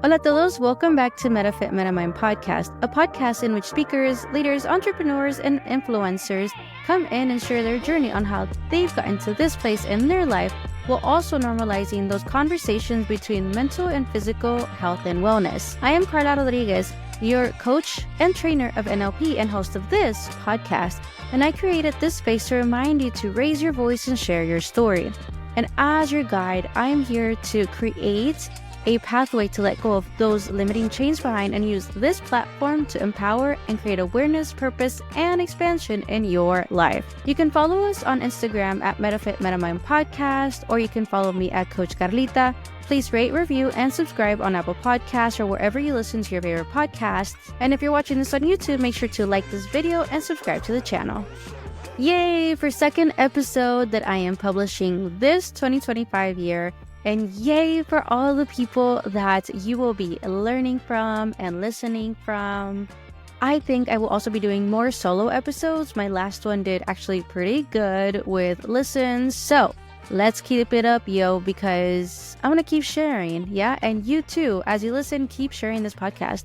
Hola a todos, welcome back to Metafit Metamind Podcast, a podcast in which speakers, leaders, entrepreneurs, and influencers come in and share their journey on how they've gotten to this place in their life, while also normalizing those conversations between mental and physical health and wellness. I am Carla Rodriguez, your coach and trainer of NLP and host of this podcast, and I created this space to remind you to raise your voice and share your story. And as your guide, I am here to create a pathway to let go of those limiting chains behind and use this platform to empower and create awareness, purpose, and expansion in your life. You can follow us on Instagram at Metafit Metamind Podcast, or you can follow me at Coach Carlita. Please rate, review, and subscribe on Apple Podcasts or wherever you listen to your favorite podcasts. And if you're watching this on YouTube, make sure to like this video and subscribe to the channel. Yay for second episode that I am publishing this 2025 year. And yay for all the people that you will be learning from and listening from. I think I will also be doing more solo episodes. My last one did actually pretty good with listens. So let's keep it up, yo, because I want to keep sharing. Yeah. And you too, as you listen, keep sharing this podcast.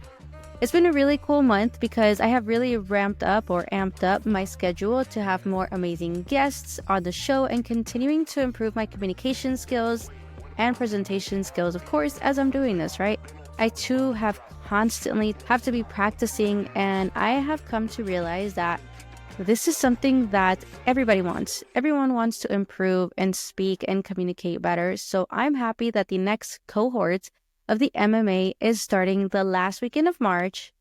It's been a really cool month because I have really amped up my schedule to have more amazing guests on the show and continuing to improve my communication skills and presentation skills, of course, as I'm doing this, right? I too constantly have to be practicing, and I have come to realize that this is something that everybody wants. Everyone wants to improve and speak and communicate better. So I'm happy that the next cohort of the MMA is starting the last weekend of March.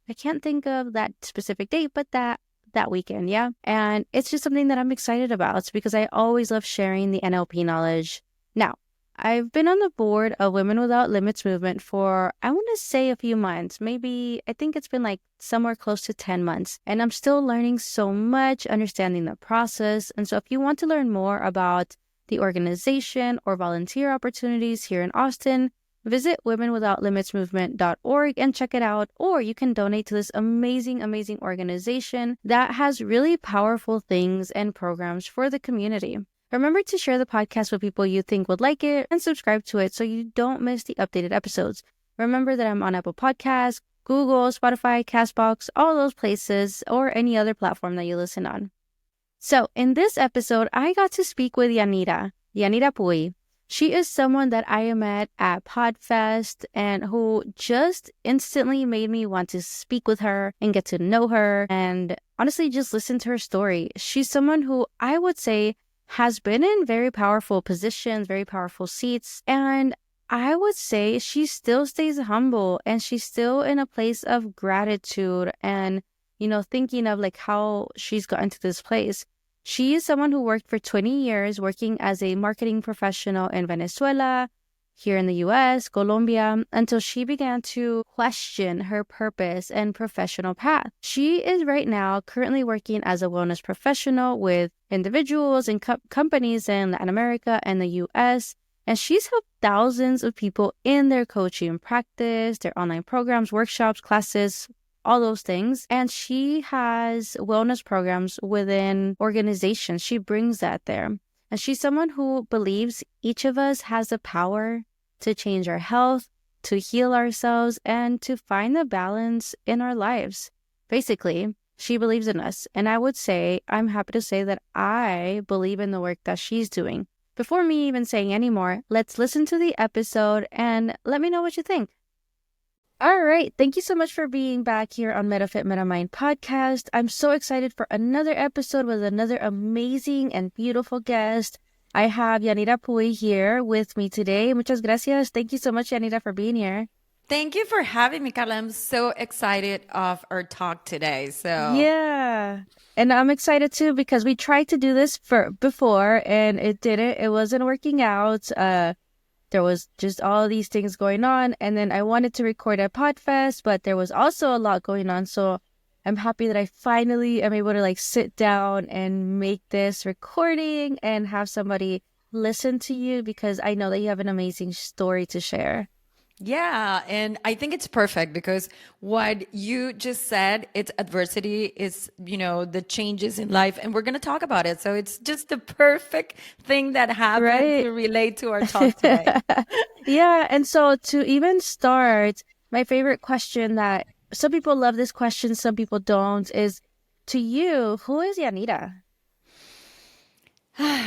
I can't think of that specific date, but that weekend, yeah? And it's just something that I'm excited about because I always love sharing the NLP knowledge. Now, I've been on the board of Women Without Limits movement for, I want to say a few months, maybe, I think it's been like somewhere close to 10 months. And I'm still learning so much, understanding the process. And so if you want to learn more about the organization or volunteer opportunities here in Austin, visit womenwithoutlimitsmovement.org and check it out. Or you can donate to this amazing, amazing organization that has really powerful things and programs for the community. Remember to share the podcast with people you think would like it and subscribe to it so you don't miss the updated episodes. Remember that I'm on Apple Podcasts, Google, Spotify, Castbox, all those places, or any other platform that you listen on. So in this episode, I got to speak with Yanira Puy. She is someone that I met at PodFest and who just instantly made me want to speak with her and get to know her and honestly just listen to her story. She's someone who I would say has been in very powerful positions, very powerful seats. And I would say she still stays humble and she's still in a place of gratitude and, thinking of like how she's gotten to this place. She is someone who worked for 20 years working as a marketing professional in Venezuela, here in the US, Colombia, until she began to question her purpose and professional path. She is right now currently working as a wellness professional with individuals and companies in Latin America and the US, and she's helped thousands of people in their coaching practice, their online programs, workshops, classes, all those things. And she has wellness programs within organizations. She brings that there. And she's someone who believes each of us has the power to change our health, to heal ourselves, and to find the balance in our lives. Basically, she believes in us. And I would say, I'm happy to say that I believe in the work that she's doing. Before me even saying any more, let's listen to the episode and let me know what you think. All right. Thank you so much for being back here on Metafit Metamind Podcast. I'm so excited for another episode with another amazing and beautiful guest. I have Yanira Puy here with me today. Muchas gracias. Thank you so much, Yanira, for being here. Thank you for having me, Carla. I'm so excited of our talk today. Yeah. And I'm excited too because we tried to do this before and it wasn't working out. There was just all these things going on. And then I wanted to record at PodFest, but there was also a lot going on. So I'm happy that I finally am able to sit down and make this recording and have somebody listen to you because I know that you have an amazing story to share. Yeah, and I think it's perfect because what you just said, it's adversity, is, the changes in life, and we're going to talk about it. So it's just the perfect thing that happened Right? to relate to our talk today. Yeah. And so to even start, my favorite question that some people love this question, some people don't, is to you, who is Yanira?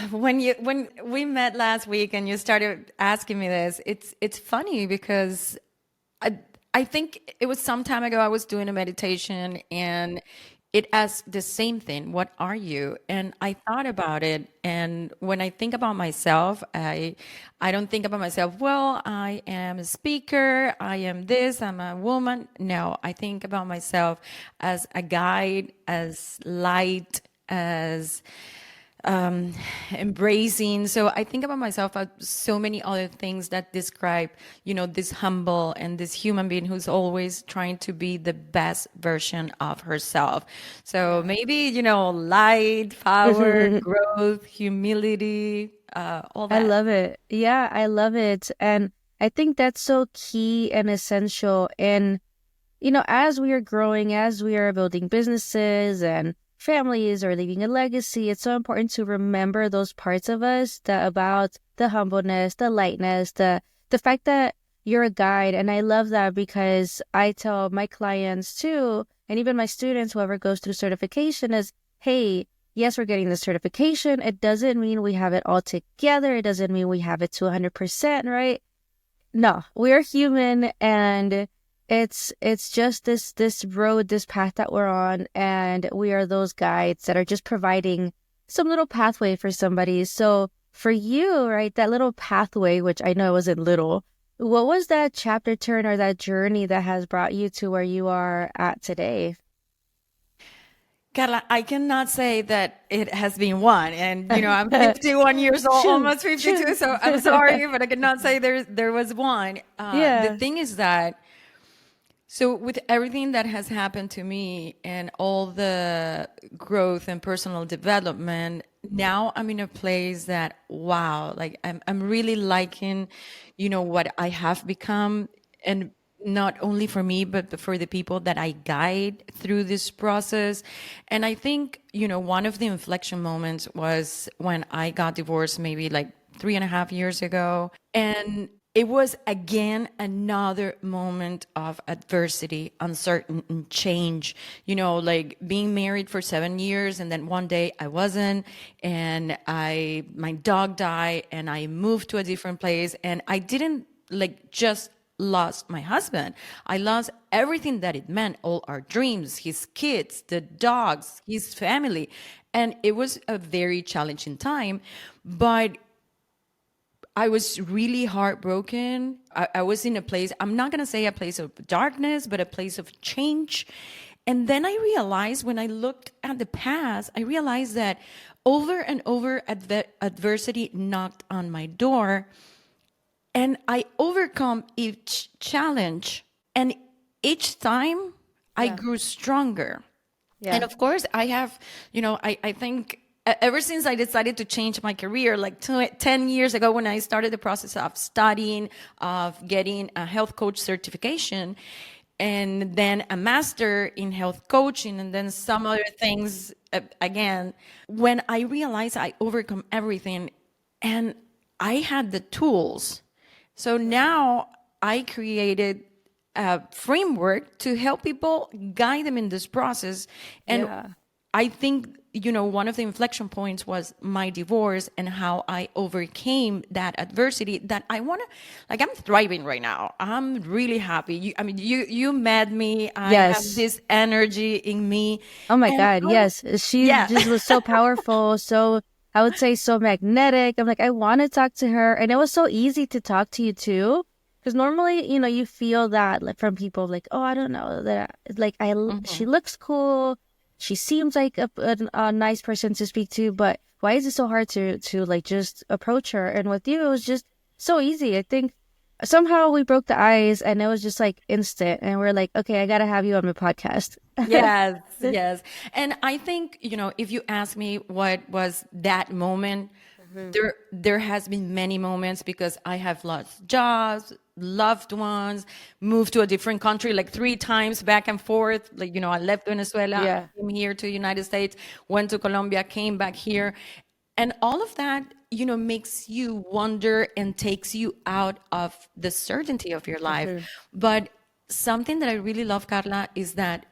When we met last week and you started asking me this, it's funny because I I think it was some time ago I was doing a meditation and it asked the same thing, what are you? And I thought about it, and when I think about myself, I don't think about myself, well, I am a speaker, I am this, I'm a woman. No, I think about myself as a guide, as light, as embracing. So I think about myself as so many other things that describe, this humble and this human being who's always trying to be the best version of herself. So maybe, light, power, growth, humility, all I that. love it. Yeah, I love it. And I think that's so key and essential in, as we are growing, as we are building businesses and families or leaving a legacy, it's so important to remember those parts of us that about the humbleness, the lightness, the fact that you're a guide. And I love that because I tell my clients too, and even my students, whoever goes through certification, is, hey, yes, we're getting the certification. It doesn't mean we have it all together. It doesn't mean we have it to 100%, right? No, we're human, and it's just this road, this path that we're on, and we are those guides that are just providing some little pathway for somebody. So for you, right, that little pathway, which I know wasn't little, what was that chapter turn or that journey that has brought you to where you are at today? Carla, I cannot say that it has been one. And, I'm 51 years old, Shoot, almost 52. shoot. So I'm sorry, but I cannot say there was one. The Yeah. thing is that, so with everything that has happened to me and all the growth and personal development, now I'm in a place that, wow, like I'm really liking, what I have become, and not only for me, but for the people that I guide through this process. And I think, one of the inflection moments was when I got divorced, maybe like 3.5 years ago. And it was again another moment of adversity, uncertain, and change. Like being married for 7 years, and then one day I wasn't, and my dog died, and I moved to a different place, and I didn't like just lost my husband. I lost everything that it meant, all our dreams, his kids, the dogs, his family. And it was a very challenging time, but I was really heartbroken. I was in a place, I'm not going to say a place of darkness, but a place of change. And then I realized, when I looked at the past, I realized that over and over adversity knocked on my door, and I overcome each challenge. And each time I Yeah. grew stronger. And Yeah. of course, I have, I think ever since I decided to change my career, like 10 years ago, when I started the process of studying, of getting a health coach certification, and then a master in health coaching, and then some other things again, when I realized I overcome everything and I had the tools. So now I created a framework to help people, guide them in this process. And Yeah. I think, one of the inflection points was my divorce and how I overcame that adversity that I want to, like, I'm thriving right now. I'm really happy. You met me. I have Yes. this energy in me. Oh my And God, yes. She yeah. just was so powerful, so I would say so magnetic. I'm like, I want to talk to her. And it was so easy to talk to you too. Because normally, you feel that like from people like, oh, I don't know that like she looks cool. She seems like a nice person to speak to, but why is it so hard to like just approach her? And with you, it was just so easy. I think somehow we broke the ice and it was just like instant. And we're like, okay, I gotta have you on my podcast. Yes, yes. And I think, if you ask me what was that moment, Mhm. there has been many moments, because I have lost jobs, loved ones, moved to a different country like 3 times back and forth. Like, I left Venezuela, Yeah. I came here to the United States, went to Colombia, came back here. And all of that, makes you wonder and takes you out of the certainty of your life. But something that I really love, Carla, is that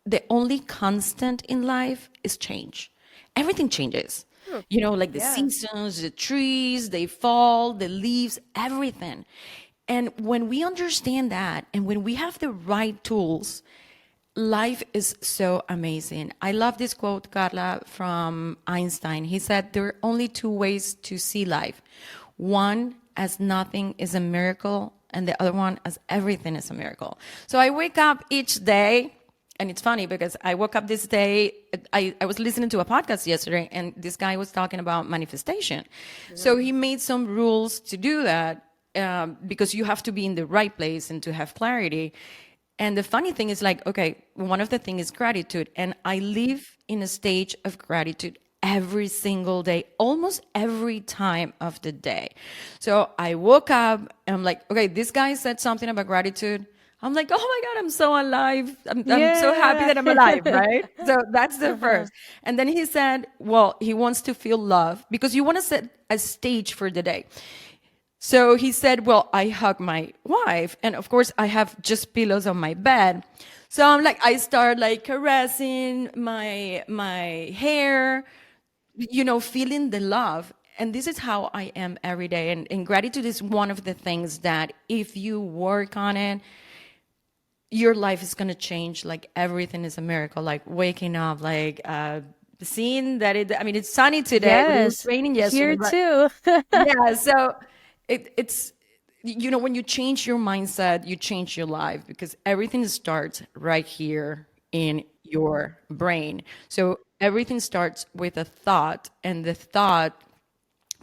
the only constant in life is change. Everything changes. Like the seasons, the trees, they fall, the leaves, everything. And when we understand that and when we have the right tools, life is so amazing. I love this quote, Carla, from Einstein. He said, there are only 2 ways to see life. One, as nothing is a miracle, and the other one, as everything is a miracle. So I wake up each day, and it's funny because I woke up this day, I was listening to a podcast yesterday, and this guy was talking about manifestation. So he made some rules to do that, because you have to be in the right place and to have clarity. And the funny thing is, like, okay, one of the things is gratitude. And I live in a stage of gratitude every single day, almost every time of the day. So I woke up and I'm like, okay, this guy said something about gratitude. I'm like, oh my God, I'm so alive. I'm so happy that I'm alive, right? So that's the first. And then he said, well, he wants to feel love because you want to set a stage for the day. So he said, well, I hug my wife. And of course, I have just pillows on my bed. So I'm like, I start like caressing my hair, feeling the love. And this is how I am every day. And gratitude is one of the things that if you work on it, your life is going to change. Like everything is a miracle, like waking up, like seeing that it's sunny today, but it was raining yesterday. Here too. Yeah, so it's when you change your mindset, you change your life because everything starts right here in your brain. So everything starts with a thought, and the thought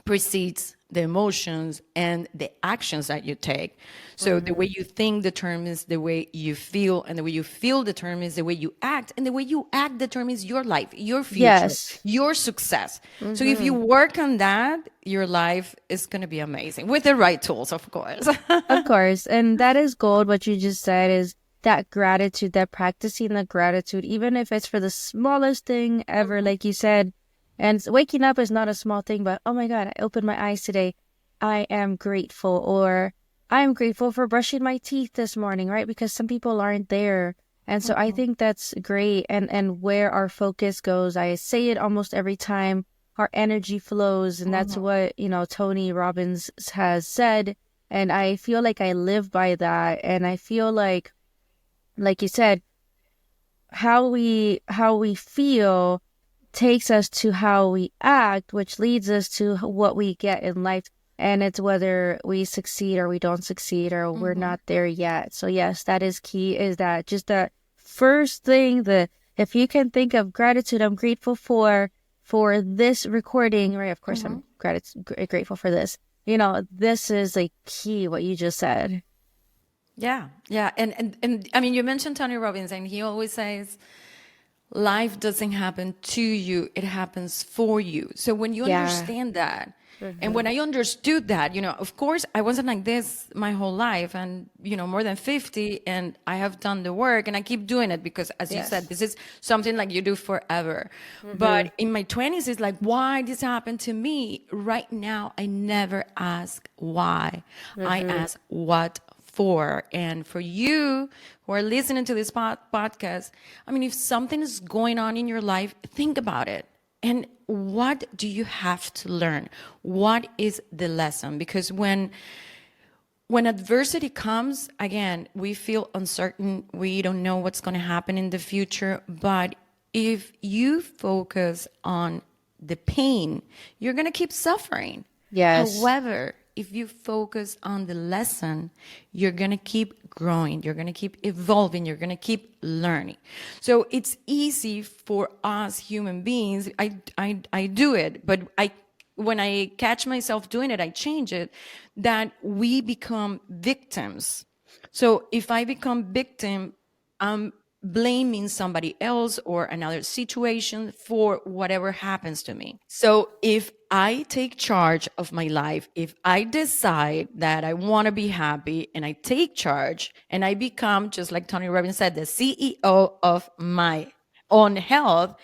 precedes the emotions and the actions that you take. So the way you think determines the way you feel, and the way you feel determines the way you act, and the way you act determines your life, your future, Yes. your success. So if you work on that, your life is going to be amazing with the right tools, of course. Of course. And that is gold. What you just said is that gratitude, that practicing the gratitude, even if it's for the smallest thing ever, like you said. And waking up is not a small thing, but oh my God, I opened my eyes today. I am grateful. Or I am grateful for brushing my teeth this morning, right? Because some people aren't there. And so I think that's great. And where our focus goes, I say it almost every time, our energy flows. And that's what, Tony Robbins has said. And I feel like I live by that. And I feel like you said, how we feel takes us to how we act, which leads us to what we get in life. And it's whether we succeed or we don't succeed or we're not there yet. So yes, that is key, is that just the first thing, if you can think of gratitude, I'm grateful for this recording, right? Of course, I'm grateful for this. This is a key, what you just said. Yeah. And I mean, you mentioned Tony Robbins, and he always says, life doesn't happen to you, it happens for you. So when you understand that, and when I understood that, of course, I wasn't like this my whole life, and, more than 50, and I have done the work, and I keep doing it because, as you said, this is something like you do forever. But in my 20s, it's like, why this happened to me? Right now, I never ask why. I ask what for. And for you who are listening to this podcast, if something is going on in your life, think about it. And what do you have to learn? What is the lesson? Because when adversity comes, again, we feel uncertain. We don't know what's going to happen in the future. But if you focus on the pain, you're going to keep suffering. Yes. However, if you focus on the lesson, you're going to keep growing. You're going to keep evolving. You're going to keep learning. So it's easy for us human beings. I do it, but when I catch myself doing it, I change it, that we become victims. So if I become victim, I'm blaming somebody else or another situation for whatever happens to me. So if I take charge of my life, if I decide that I want to be happy and I take charge and I become, just like Tony Robbins said, the CEO of my own health,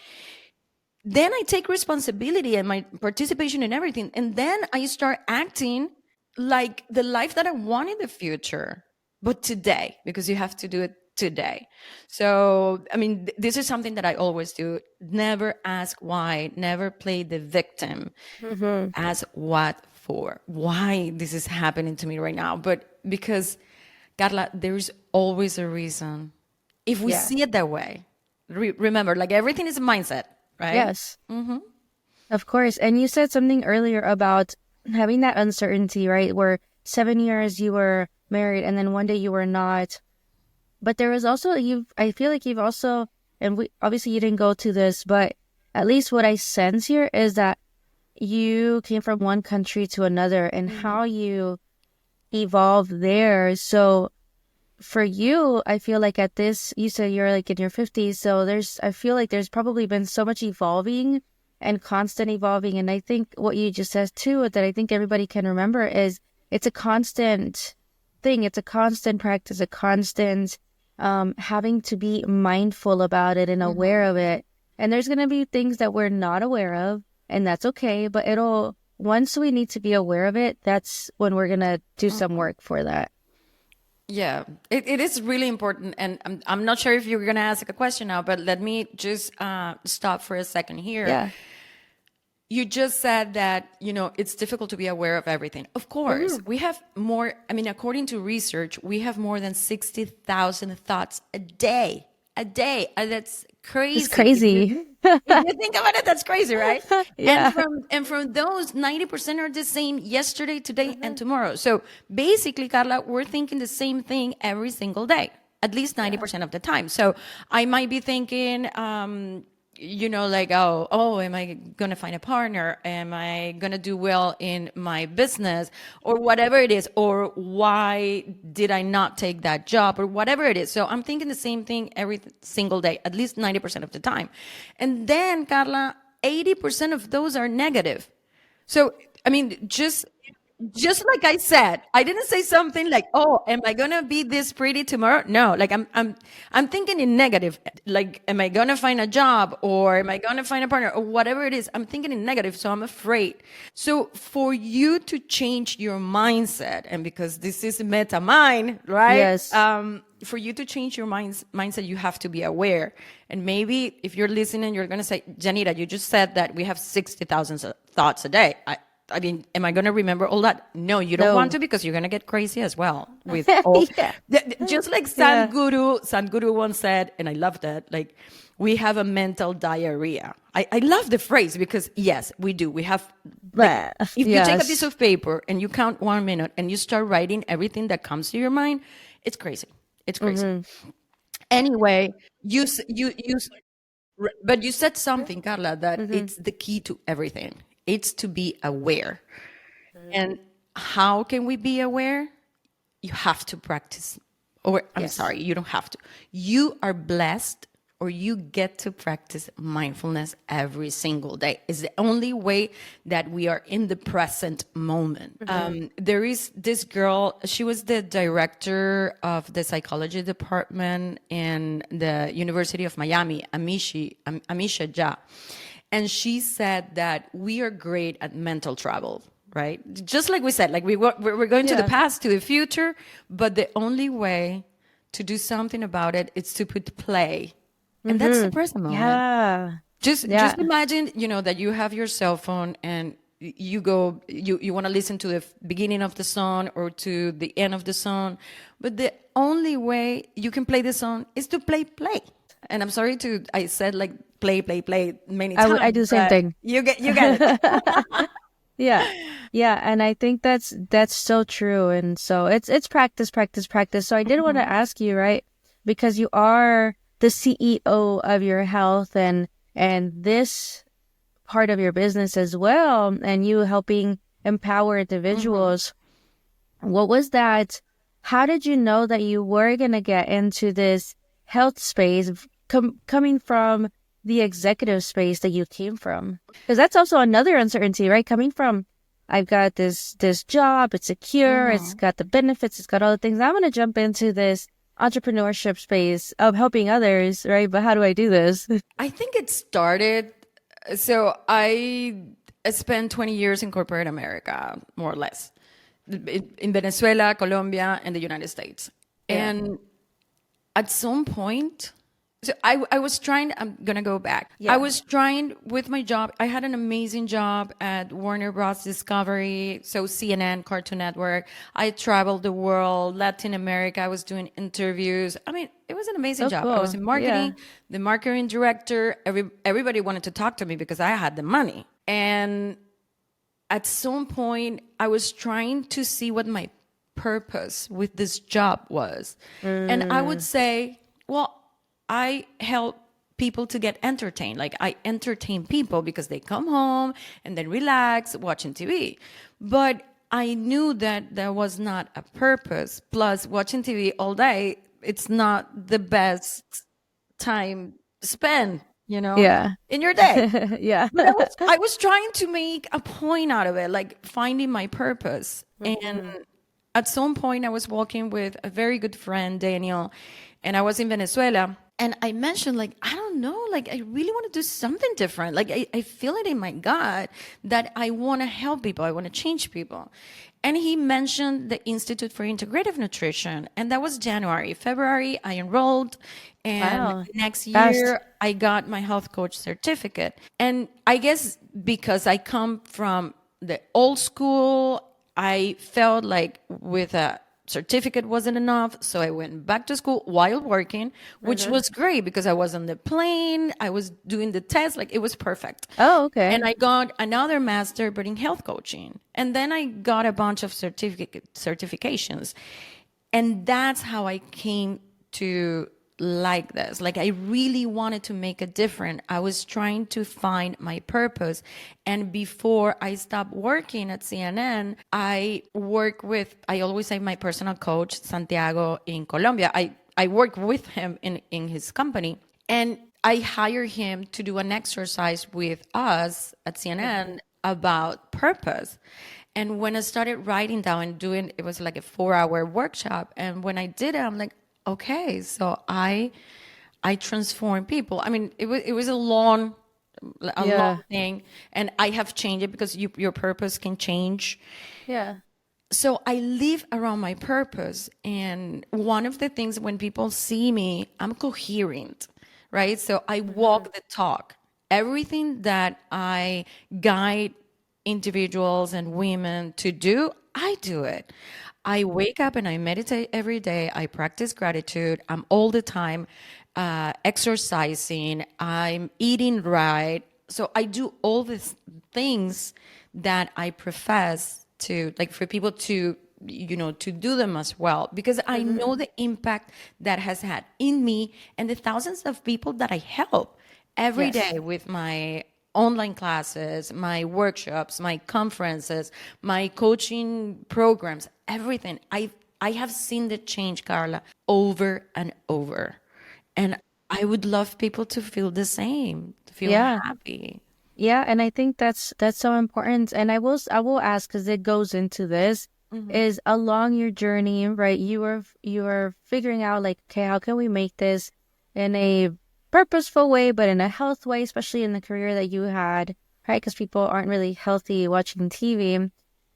then I take responsibility and my participation in everything. And then I start acting like the life that I want in the future, but today, because you have to do it today. So, I mean, this is something that I always do. Never ask why, never play the victim. Ask what for, why this is happening to me right now. But because, Carla, there's always a reason. If we see it that way, remember, like everything is a mindset. Right? Yes. Of course. And you said something earlier about having that uncertainty, right? Where 7 years you were married and then one day you were not. But there was also, I feel like you've also, and obviously you didn't go to this, but at least what I sense here is that you came from one country to another and how you evolved there. So for you, I feel like at this, you said you're like in your 50s. So I feel like there's probably been so much evolving and constant evolving. And I think what you just said too, that I think everybody can remember is it's a constant thing. It's a constant practice, a constant having to be mindful about it and aware of it. And there's going to be things that we're not aware of, and that's okay. But once we need to be aware of it, that's when we're going to do some work for that. Yeah, it is really important. And I'm not sure if you're going to ask a question now, but let me just stop for a second here. Yeah. You just said that, it's difficult to be aware of everything. Of course, we have more, according to research, we have more than 60,000 thoughts a day. That's crazy. It's crazy. If you think about it, that's crazy, right? Yeah. And from those, 90% are the same yesterday, today, and tomorrow. So basically, Carla, we're thinking the same thing every single day, at least 90% of the time. So I might be thinking, like, am I going to find a partner? Am I going to do well in my business or whatever it is? Or why did I not take that job or whatever it is? So I'm thinking the same thing every single day, at least 90% of the time. And then, Carla, 80% of those are negative. So, just like I said, I didn't say something like, "Oh, am I gonna be this pretty tomorrow?" No, like I'm thinking in negative. Like, am I gonna find a job or am I gonna find a partner or whatever it is? I'm thinking in negative, so I'm afraid. So for you to change your mindset, and because this is Metamind, right? Yes. For you to change your mindset, you have to be aware. And maybe if you're listening, you're gonna say, "Yanira, you just said that we have 60,000 thoughts a day." Am I going to remember all that? No, you don't want to, because you're going to get crazy as well. With all, just like Sadhguru once said, and I love that, like, we have a mental diarrhea. I love the phrase because, yes, we do. We have, like, if you take a piece of paper and you count 1 minute and you start writing everything that comes to your mind, it's crazy. It's crazy. Anyway, but you said something, Carla, that it's the key to everything. It's to be aware. And how can we be aware? You have to practice. Or I'm sorry, you don't have to. You are blessed, or you get to practice mindfulness every single day. It's the only way that we are in the present moment. There is this girl, she was the director of the psychology department in the University of Miami, Amisha Jha. And she said that we are great at mental travel, right? Just like we said, like we're going to the past, to the future, but the only way to do something about it is to put play. And that's the present moment. Yeah. Just imagine, that you have your cell phone and you want to listen to the beginning of the song or to the end of the song. But the only way you can play the song is to play. And I'm sorry I said like play many times. I do the same thing. You get it. Yeah. And I think that's so true. And so it's practice. So I did want to ask you, right? Because you are the CEO of your health and this part of your business as well, and you helping empower individuals. What was that? How did you know that you were going to get into this health space coming from the executive space that you came from? Because that's also another uncertainty, right? Coming from, I've got this job, it's secure, it's got the benefits, it's got all the things. I'm going to jump into this entrepreneurship space of helping others, right? But how do I do this? I think it started. So I spent 20 years in corporate America, more or less, in Venezuela, Colombia, and the United States. Yeah. And at some point, so I was trying, I'm going to go back. Yeah. I was trying with my job. I had an amazing job at Warner Bros. Discovery, so CNN, Cartoon Network. I traveled the world, Latin America. I was doing interviews. I mean, it was an amazing job. I was in marketing, the marketing director. Everybody wanted to talk to me because I had the money. And at some point, I was trying to see what my purpose with this job was. And I would say, well, I help people to get entertained. Like I entertain people because they come home and then relax watching TV. But I knew that there was not a purpose. Plus, watching TV all day, it's not the best time spent, Yeah. in your day. Yeah. But I was trying to make a point out of it, like finding my purpose. And at some point, I was walking with a very good friend, Daniel, and I was in Venezuela. And I mentioned, like, I don't know, like, I really want to do something different. Like, I feel it in my gut that I want to help people. I want to change people. And he mentioned the Institute for Integrative Nutrition. And that was January. February, I enrolled. And Wow. next year, Fast. I got my health coach certificate. And I guess because I come from the old school, I felt like with a certificate wasn't enough, so I went back to school while working, which was great because I was on the plane, I was doing the test, like it was perfect. Oh, okay. And I got another master, but in health coaching. And then I got a bunch of certifications. And that's how I came to like this. Like I really wanted to make a difference. I was trying to find my purpose. And before I stopped working at CNN, I always say my personal coach, Santiago in Colombia. I work with him in his company. And I hired him to do an exercise with us at CNN about purpose. And when I started writing down and doing, it was like a 4-hour workshop. And when I did it, I'm like, okay, so I transform people. I mean, it was a long thing, and I have changed it because your purpose can change. Yeah. So I live around my purpose, and one of the things when people see me, I'm coherent, right? So I walk the talk. Everything that I guide individuals and women to do, I do it. I wake up and I meditate every day. I practice gratitude. I'm all the time exercising. I'm eating right. So I do all these things that I profess to, like for people to, to do them as well, because I know the impact that has had in me and the thousands of people that I help every day with my online classes, my workshops, my conferences, my coaching programs, everything. I have seen the change, Carla, over and over. And I would love people to feel the same, to feel happy. Yeah, and I think that's so important. And I will ask because it goes into this is along your journey, right? You are figuring out like, okay, how can we make this in a purposeful way, but in a health way, especially in the career that you had, right? Because people aren't really healthy watching TV.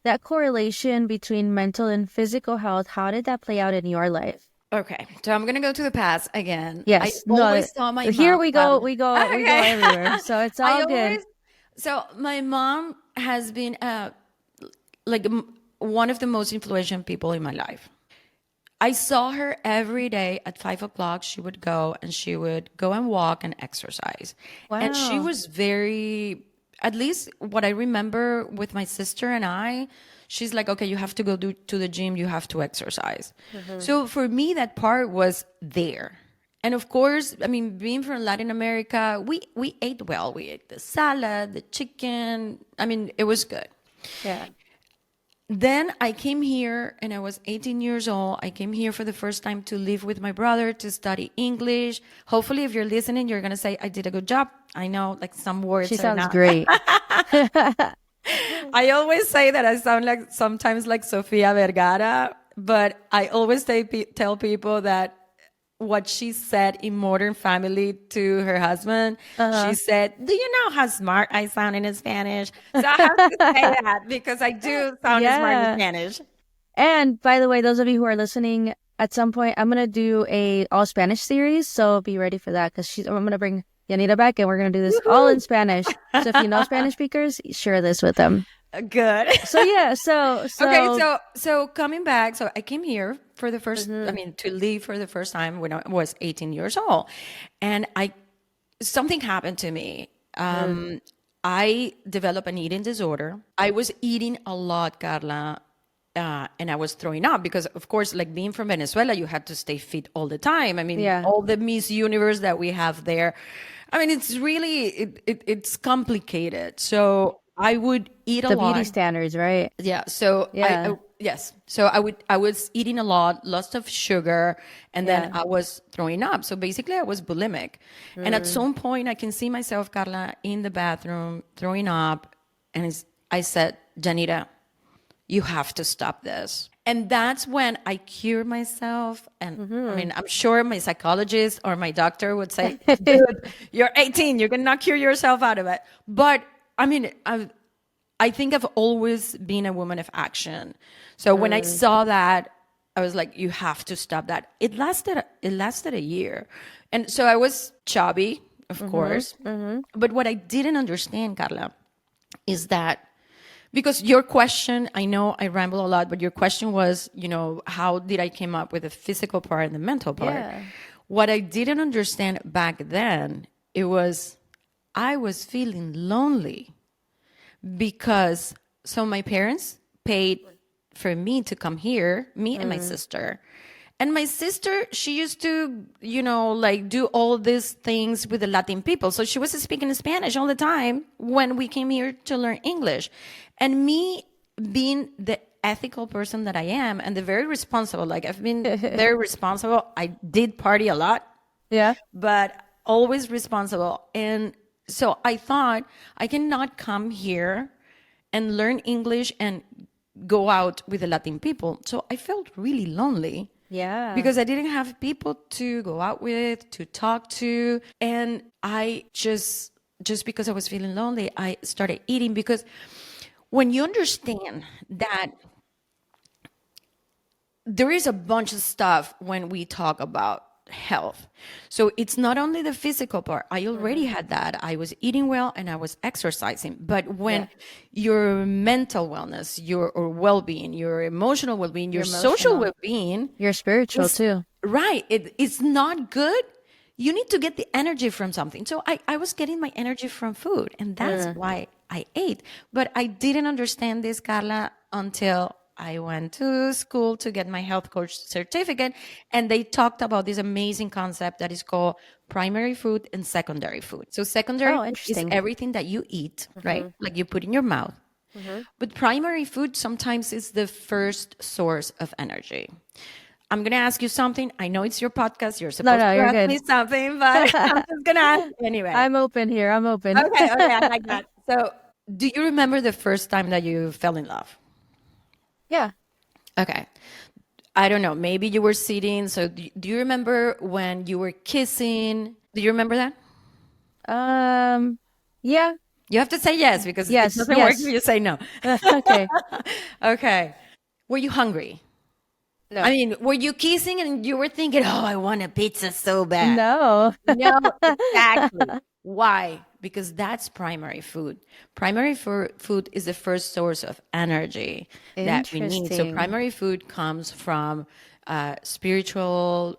That correlation between mental and physical health, how did that play out in your life? Okay, so I'm gonna go to the past again. Yes, I always saw my here mom. we go, we go everywhere. So it's all good. So my mom has been one of the most influential people in my life. I saw her every day at 5 o'clock. She would go and walk and exercise. Wow. And she was very, at least what I remember with my sister and I, she's like, okay, you have to go to the gym. You have to exercise. So for me, that part was there. And of course, I mean, being from Latin America, we ate well. We ate the salad, the chicken. I mean, it was good. Yeah. then I came here and I was 18 years old. I came here for the first time to live with my brother, to study English. Hopefully, if you're listening, you're going to say, I did a good job. I know like some words She are sounds not. great. I always say that I sound like sometimes like Sofia Vergara, but I always tell people that what she said in Modern Family to her husband, she said, "Do you know how smart I sound in Spanish?" So I have to say that because I do sound smart in Yeah. Spanish. And by the way, those of you who are listening, at some point I'm gonna do a all Spanish series, so be ready for that because I'm gonna bring Yanita back and we're gonna do this all in Spanish. So if you know Spanish speakers, share this with them. Good. So yeah, Okay, so coming back, so I came here for the first, I mean, to leave for the first time when I was 18 years old, and something happened to me. I developed an eating disorder. I was eating a lot, Carla, and I was throwing up because, of course, like being from Venezuela, you had to stay fit all the time. I mean, Yeah. all the Miss Universe that we have there. I mean, it's really it's complicated. So I would eat a the lot. beauty standards, right? Yeah. So Yeah. yes. So I was eating a lot, lots of sugar, and then Yeah. I was throwing up. So basically, I was bulimic. And at some point, I can see myself, Carla, in the bathroom throwing up, and I said, Janita, you have to stop this. And that's when I cured myself. And I mean, I'm sure my psychologist or my doctor would say, dude, you're 18, you cannot cure yourself out of it. But I mean, I think I've always been a woman of action. So when I saw that, I was like, you have to stop that. It lasted a year. And so I was chubby, of course. But what I didn't understand, Carla, is that because your question, I know I ramble a lot, but your question was, how did I came up with the physical part and the mental part? Yeah. What I didn't understand back then, I was feeling lonely because my parents paid for me to come here, me and my sister. And my sister, she used to, like do all these things with the Latin people. So she was speaking Spanish all the time when we came here to learn English. And me being the ethical person that I am and the very responsible, like I've been very responsible. I did party a lot, Yeah. but always responsible. And so I thought I cannot come here and learn English and go out with the Latin people. So I felt really lonely. Yeah. Because I didn't have people to go out with, to talk to. And I just because I was feeling lonely, I started eating. Because when you understand that there is a bunch of stuff when we talk about health. So it's not only the physical part. I already had that. I was eating well and I was exercising. But when your mental wellness, your well-being, your emotional well-being, your social well-being, You're spiritual too. right, it's not good. You need to get the energy from something. So I was getting my energy from food, and that's why I ate. But I didn't understand this, Carla, until I went to school to get my health coach certificate, and they talked about this amazing concept that is called primary food and secondary food. So secondary food is interesting. everything that you eat, right? Like you put in your mouth. But primary food sometimes is the first source of energy. I'm going to ask you something. I know it's your podcast. You're supposed to you're ask good. me something, but I'm just going to ask you anyway. I'm open here. I'm open. Okay, I like that. So do you remember the first time that you fell in love? Yeah. Okay. I don't know. Maybe you were sitting. So do you remember when you were kissing? Do you remember that? Yeah. You have to say yes because Yes, it doesn't yes. work if you say no. Okay. Okay. Were you hungry? No. I mean, were you kissing and you were thinking, oh, I want a pizza so bad? No. No, exactly. Why? Because that's primary food. Primary food is the first source of energy that we need. So Interesting. primary food comes from spiritual,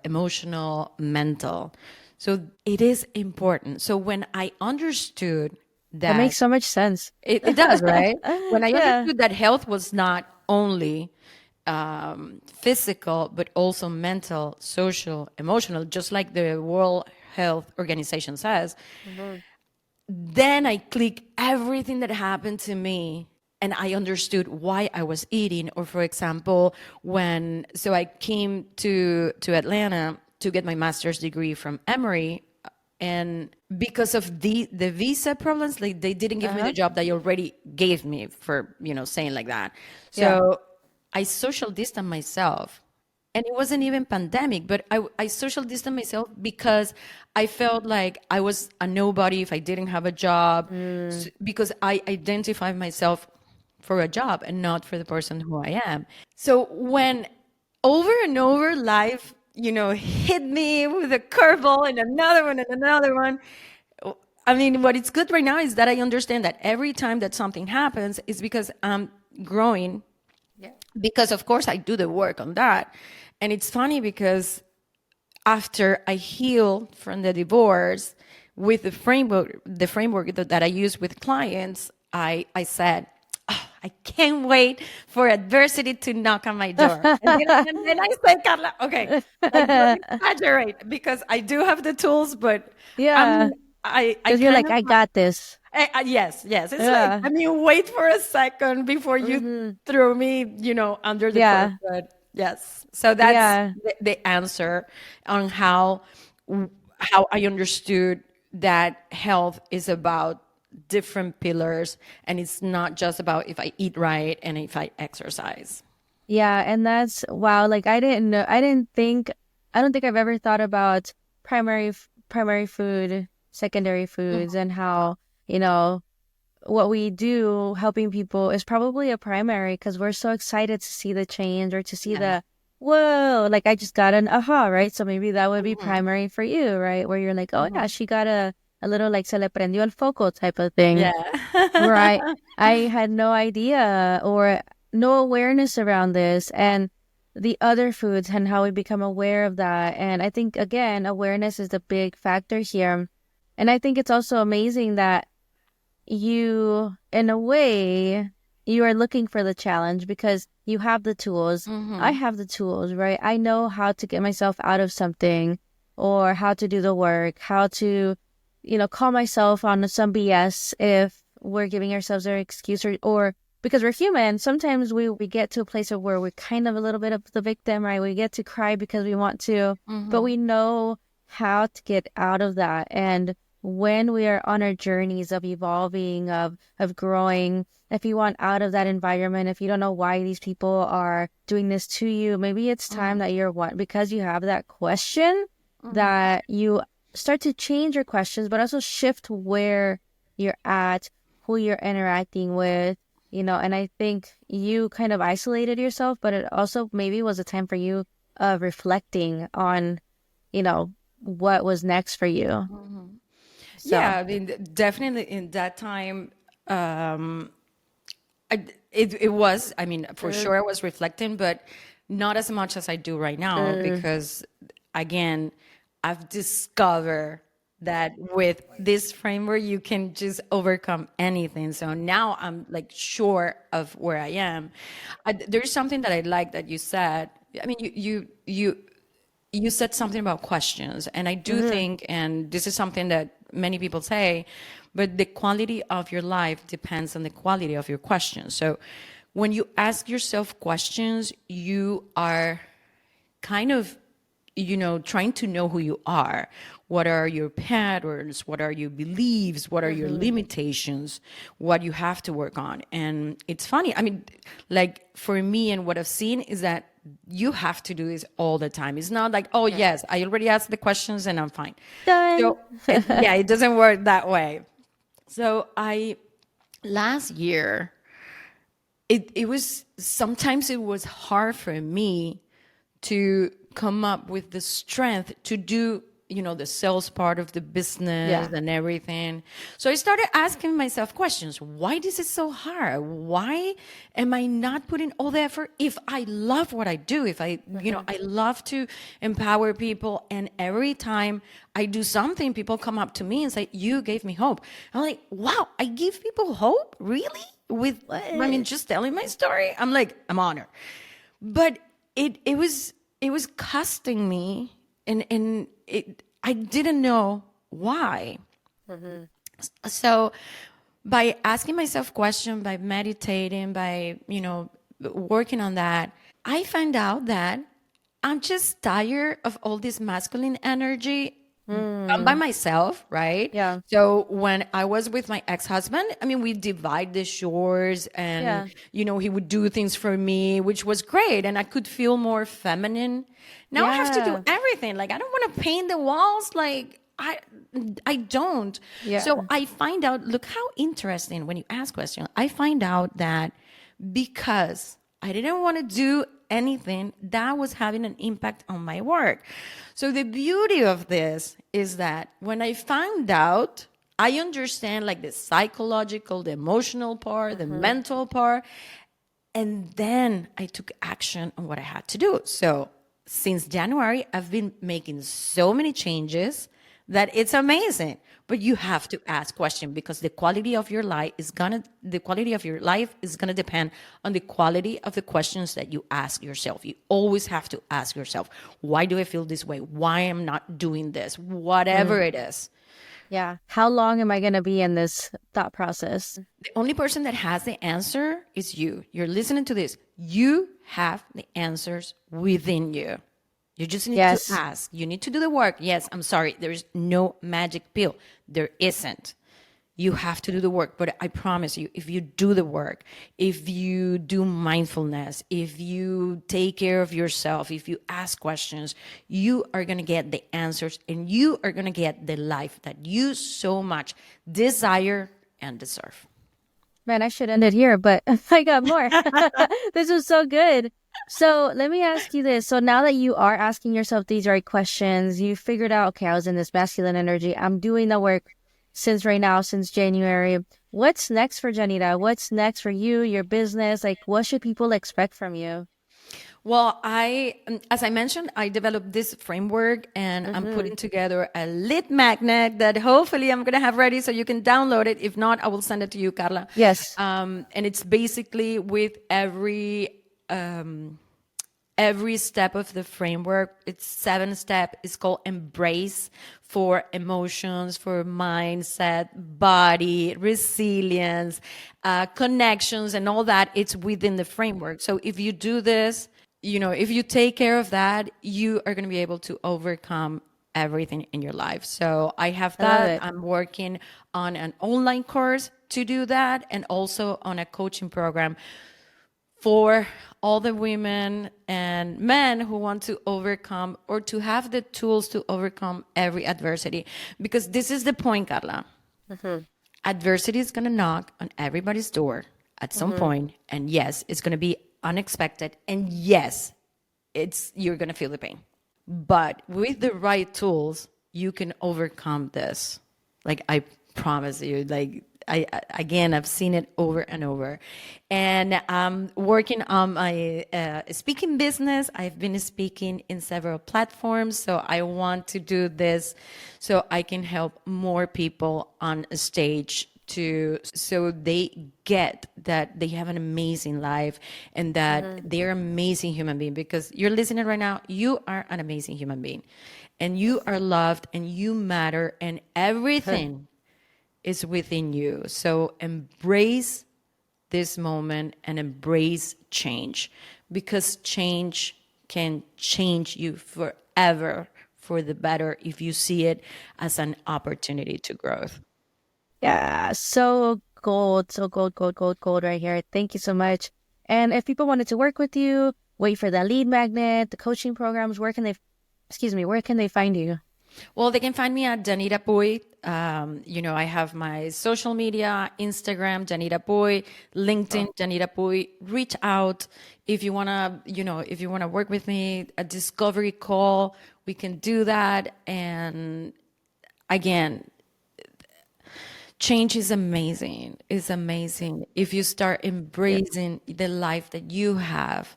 emotional, mental. So it is important. So when I understood That makes so much sense. it does, right? When I Yeah. understood that health was not only physical, but also mental, social, emotional, just like the World Health Organization says, then I click everything that happened to me and I understood why I was eating. Or for example, so I came to Atlanta to get my master's degree from Emory, and because of the visa problems, like they didn't give me the job they already gave me for, saying like that. So I social distanced myself. And it wasn't even pandemic, but I social distanced myself because I felt like I was a nobody if I didn't have a job, because I identify myself for a job and not for the person who I am. So when over and over life, hit me with a curveball and another one and another one. I mean, what is good right now is that I understand that every time that something happens is because I'm growing. Yeah. Because of course I do the work on that. And it's funny because after I healed from the divorce, with the framework that I use with clients, I said, "Oh, I can't wait for adversity to knock on my door." And then I said, Carla, okay, like don't exaggerate, because I do have the tools, but I Yeah. mean, I Because you're kind like, of, I got this. yes, yes. It's like, Yeah. I mean, wait for a second before you throw me, under the court. Yeah. But yes, so that's Yeah. the answer on how I understood that health is about different pillars, and it's not just about if I eat right and if I exercise. Yeah. And that's wow. Like I don't think I've ever thought about primary food, secondary foods, and how, you know, what we do helping people is probably a primary because we're so excited to see the change or to see Yeah. the whoa, like I just got an aha, right? So maybe that would be primary for you, right? Where you're like, oh yeah, she got a little like se le prendió el foco type of thing, Yeah. where I had no idea or no awareness around this and the other foods and how we become aware of that. And I think again, awareness is the big factor here. And I think it's also amazing that you, in a way, you are looking for the challenge because you have the tools. I have the tools, right? I know how to get myself out of something or how to do the work, how to, call myself on some BS if we're giving ourselves an excuse or because we're human, sometimes we get to a place of where we're kind of a little bit of the victim, right? We get to cry because we want to, but we know how to get out of that. And when we are on our journeys of evolving, of growing, if you want out of that environment, if you don't know why these people are doing this to you, maybe it's time that you're one because you have that question that you start to change your questions, but also shift where you're at, who you're interacting with, and I think you kind of isolated yourself, but it also maybe was a time for you of reflecting on, what was next for you. So. Yeah, I mean, definitely in that time, it was, I mean, for sure I was reflecting, but not as much as I do right now, because again, I've discovered that with this framework, you can just overcome anything. So now I'm like sure of where I am. There's something that I like that you said. I mean, you said something about questions, and I do think, and this is something that many people say, but the quality of your life depends on the quality of your questions. So when you ask yourself questions, you are kind of, trying to know who you are. What are your patterns? What are your beliefs? What are your limitations? What you have to work on? And it's funny. I mean, like for me and what I've seen is that you have to do this all the time. It's not like, oh, yes, I already asked the questions and I'm fine. Done. So, yeah, it doesn't work that way. So last year, it was, sometimes it was hard for me to come up with the strength to do, the sales part of the business and everything. So I started asking myself questions. Why this is so hard? Why am I not putting all the effort if I love what I do? If I, I love to empower people, and every time I do something, people come up to me and say, you gave me hope. I'm like, wow, I give people hope? Really? I mean, just telling my story? I'm like, I'm honored. But it was costing me, and I didn't know why. So by asking myself questions, by meditating, by, working on that, I find out that I'm just tired of all this masculine energy. I'm by Mm, myself, right? yeah. So when I was with my ex-husband, I mean, we divide the chores and, Yeah. he would do things for me, which was great. And I could feel more feminine. Now I have to do Yeah. everything. Like, I don't want to paint the walls. Like, I don't. So Yeah. I find out, look how interesting when you ask questions. I find out that because I didn't want to do anything, that was having an impact on my work. So the beauty of this is that when I found out, I understand like the psychological, the emotional part, the Mm-hmm. mental part, and then I took action on what I had to do. So since January, I've been making so many changes that it's amazing. But you have to ask questions because the quality of your life is gonna depend on the quality of the questions that you ask yourself. You always have to ask yourself, why do I feel this way? Why am I not doing this? Whatever it is. Yeah. How long am I going to be in this thought process? The only person that has the answer is you. You're listening to this. You have the answers within you. You just need to Yes. ask. You need to do the work. Yes, I'm sorry. There is no magic pill. There isn't. You have to do the work. But I promise you, if you do the work, if you do mindfulness, if you take care of yourself, if you ask questions, you are going to get the answers and you are going to get the life that you so much desire and deserve. Man, I should end it here, but I got more. This was so good. So let me ask you this. So now that you are asking yourself these right questions, you figured out, okay, I was in this masculine energy. I'm doing the work since right now, since January. What's next for Janita? What's next for you, your business? Like, what should people expect from you? Well, as I mentioned, I developed this framework and I'm Mm-hmm. putting together a lead magnet that hopefully I'm going to have ready so you can download it. If not, I will send it to you, Carla. Yes. And it's basically with every step of the framework. It's 7 step. It's called Embrace for emotions, for mindset, body, resilience, connections, and all that. It's within the framework. So if you do this, if you take care of that, you are going to be able to overcome everything in your life. So I have I love that. it. I'm working on an online course to do that and also on a coaching program for all the women and men who want to overcome or to have the tools to overcome every adversity. Because this is the point, Carla. Mm-hmm. Adversity is going to knock on everybody's door at some Mm-hmm. point, and yes, it's going to be unexpected, and yes, you're going to feel the pain. But with the right tools, you can overcome this. Like, I promise you, like, again, I've seen it over and over. And I'm working on my speaking business. I've been speaking in several platforms. So I want to do this so I can help more people on a stage so they get that they have an amazing life and that Mm-hmm. they're amazing human being. Because you're listening right now, you are an amazing human being and you are loved and you matter and everything is within you. So embrace this moment and embrace change, because change can change you forever for the better if you see it as an opportunity to growth. Yeah, so gold, so gold, gold, gold, gold right here. Thank you so much. And if people wanted to work with you, wait for the lead magnet, the coaching programs, where can they find you? Well, they can find me at Yanira Puy. I have my social media, Instagram, Yanira Puy, LinkedIn, Yanira Puy. Reach out if you wanna, if you wanna work with me, a discovery call, we can do that. And again, change is amazing. It's amazing if you start Yeah. embracing the life that you have.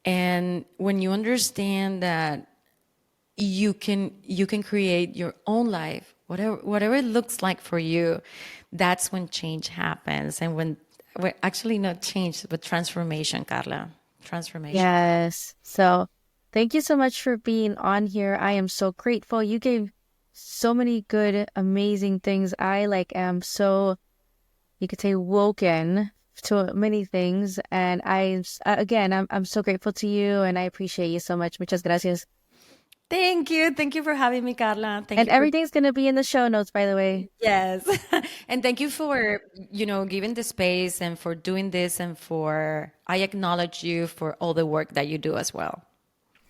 And when you understand that you can create your own life, whatever it looks like for you, that's when change happens. And when actually not change, but transformation, Carla. Transformation. Yes. So thank you so much for being on here. I am so grateful. You gave so many good, amazing things. I like am so you could say, woken to many things. And I'm so grateful to you, and I appreciate you so much. Muchas gracias. Thank you. Thank you for having me, Carla. Thank And you for everything's going to be in the show notes, by the way. yes. And thank you for, giving the space and for doing this and I acknowledge you for all the work that you do as well.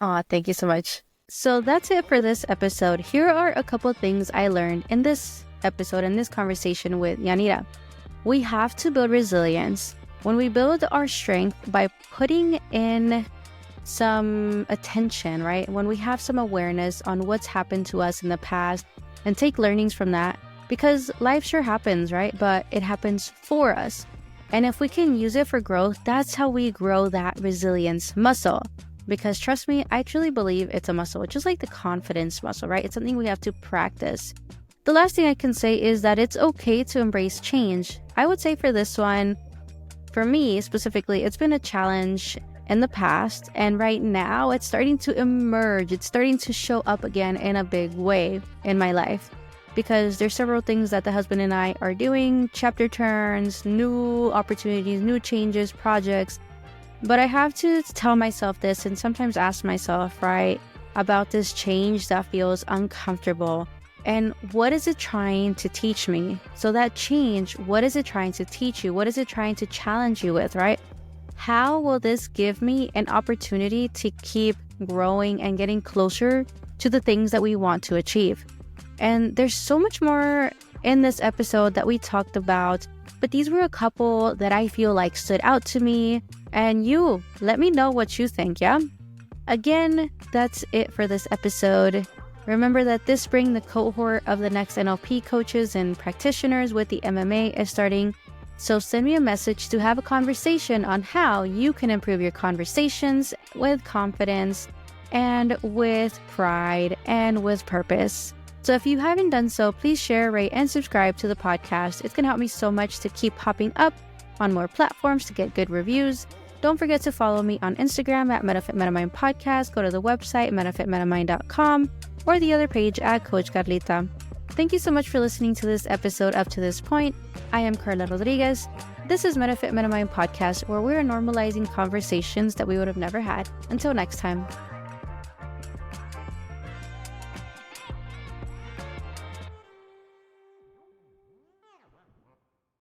Aw, thank you so much. So that's it for this episode. Here are a couple things I learned in this episode, in this conversation with Yanira. We have to build resilience. When we build our strength by putting in some attention, right? When we have some awareness on what's happened to us in the past and take learnings from that, because life sure happens, right? But it happens for us. And if we can use it for growth, that's how we grow that resilience muscle. Because trust me, I truly believe it's a muscle, just like the confidence muscle, right? It's something we have to practice. The last thing I can say is that it's okay to embrace change. I would say for this one, for me specifically, it's been a challenge in the past, and right now it's starting to emerge. It's starting to show up again in a big way in my life, because there's several things that the husband and I are doing, chapter turns, new opportunities, new changes, projects. But I have to tell myself this and sometimes ask myself, right, about this change that feels uncomfortable. And what is it trying to teach me? So that change, what is it trying to teach you? What is it trying to challenge you with, right? How will this give me an opportunity to keep growing and getting closer to the things that we want to achieve? And there's so much more in this episode that we talked about, but these were a couple that I feel like stood out to me. And you, let me know what you think, yeah? Again, that's it for this episode. Remember that this spring, the cohort of the next NLP coaches and practitioners with the MMA is starting. So send me a message to have a conversation on how you can improve your conversations with confidence and with pride and with purpose. So if you haven't done so, please share, rate, and subscribe to the podcast. It's going to help me so much to keep popping up on more platforms to get good reviews. Don't forget to follow me on Instagram at Metafit Metamind Podcast. Go to the website, metafitmetamind.com, or the other page at Coach Carlita. Thank you so much for listening to this episode up to this point. I am Carla Rodriguez. This is Metafit Metamind Podcast, where we are normalizing conversations that we would have never had. Until next time.